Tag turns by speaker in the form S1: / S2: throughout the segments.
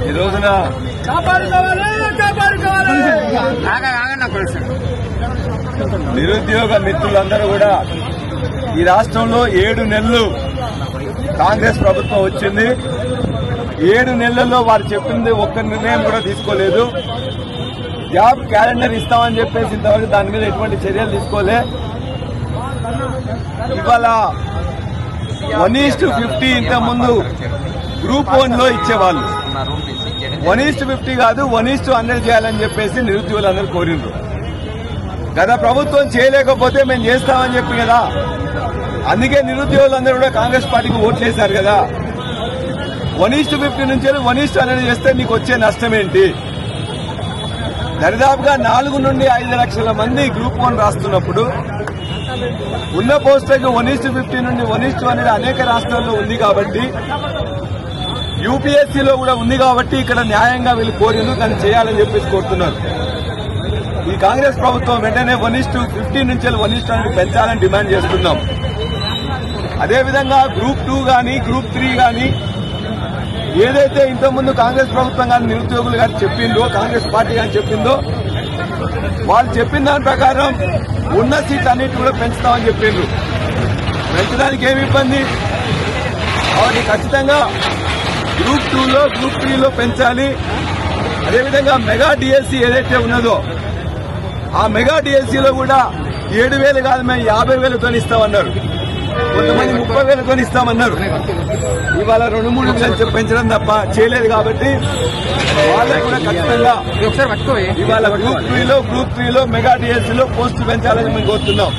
S1: ఈ రోజున నిరుద్యోగ మిత్రులందరూ కూడా ఈ రాష్ట్రంలో 7 నెలలు కాంగ్రెస్ ప్రభుత్వం వచ్చింది. 7 నెలల్లో వారు చెప్పింది ఒక్క నిర్ణయం కూడా తీసుకోలేదు. జాబ్ క్యాలెండర్ ఇస్తామని చెప్పేసి ఇంతవరకు దాని మీద ఎటువంటి చర్యలు తీసుకోలే. ఇవాళ 1:50 ఇంతకుముందు గ్రూప్ 1 లో ఇచ్చేవాళ్ళు 1:50 కాదు 1:100 చేయాలని చెప్పేసి నిరుద్యోగులందరూ కోరిండ్రు. గత ప్రభుత్వం చేయలేకపోతే మేము చేస్తామని చెప్పి కదా, అందుకే నిరుద్యోగులందరూ కూడా కాంగ్రెస్ పార్టీకి ఓట్లేశారు కదా. 1:50 నుంచి 1:100 చేస్తే నీకు వచ్చే నష్టం ఏంటి? దరిదాపుగా 4 నుండి 5 లక్షల మంది గ్రూప్ 1 రాస్తున్నప్పుడు ఉన్న పోస్టులకు 1:50 నుండి 1:100 అనేక రాష్ట్రాల్లో ఉంది కాబట్టి, యూపీఎస్సీలో కూడా ఉంది కాబట్టి ఇక్కడ న్యాయంగా వీళ్ళు కోరిండ్రు, దాన్ని చేయాలని చెప్పేసి కోరుతున్నారు. ఈ కాంగ్రెస్ ప్రభుత్వం వెంటనే 1:50 నుంచి 1:100 పెంచాలని డిమాండ్ చేస్తున్నాం. అదేవిధంగా గ్రూప్ 2 గాని గ్రూప్ 3 గాని ఏదైతే ఇంతకుముందు కాంగ్రెస్ ప్రభుత్వం కానీ నిరుద్యోగులు గారు చెప్పిందో, కాంగ్రెస్ పార్టీ కానీ చెప్పిందో, వాళ్ళు చెప్పిన దాని ప్రకారం ఉన్న సీట్లు అన్నిటి కూడా పెంచుతామని చెప్పిండ్రు. పెంచడానికి ఏమి ఇబ్బంది? కాబట్టి ఖచ్చితంగా గ్రూప్ 2లో గ్రూప్ 3లో పెంచాలి. అదేవిధంగా మెగా డిఎస్సీ ఏదైతే ఉన్నదో ఆ మెగా డిఎస్సీలో కూడా 7,000 కాదు మేము 50,000తో ఇస్తామన్నారు. కొంతమంది 30,000తో ఇస్తామన్నారు. ఇవాళ 2-3 లక్షలు పెంచడం తప్ప చేయలేదు కాబట్టి వాళ్ళకు కూడా ఖచ్చితంగా ఇవాళ గ్రూప్ 3లో మెగా డిఎస్సీలో పోస్టు పెంచాలని మేము కోరుతున్నాం.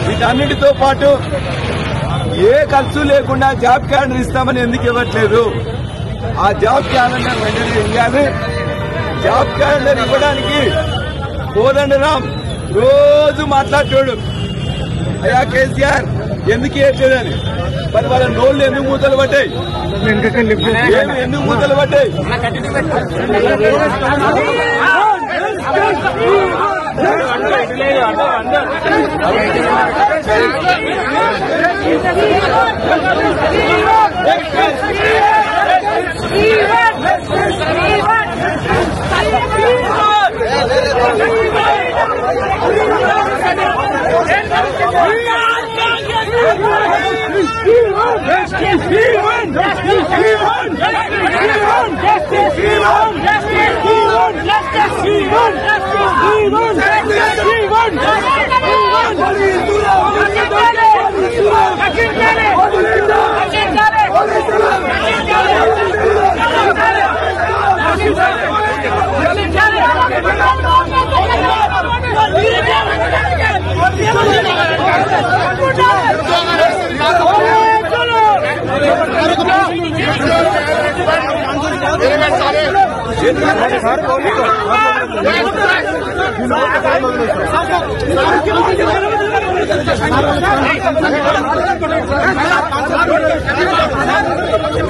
S1: వీటన్నిటితో పాటు ఏ ఖర్చు లేకుండా జాబ్ క్యాలెండర్ ఇస్తామని ఎందుకు ఇవ్వట్లేదు? ఆ జాబ్ క్యాలెండర్ వెంటనే ఇవ్వాలి. జాబ్ క్యాలెండర్ ఇవ్వడానికి కోదండరాం రోజు మాట్లాడేవాడు, అయ్యా కేసీఆర్ ఎందుకు ఇవ్వట్లేదని. మరి వాళ్ళ నోళ్లు ఎందుకు మూతలు పట్టాయి? ఎందుకు మూతలు పట్టాయి?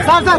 S2: సార్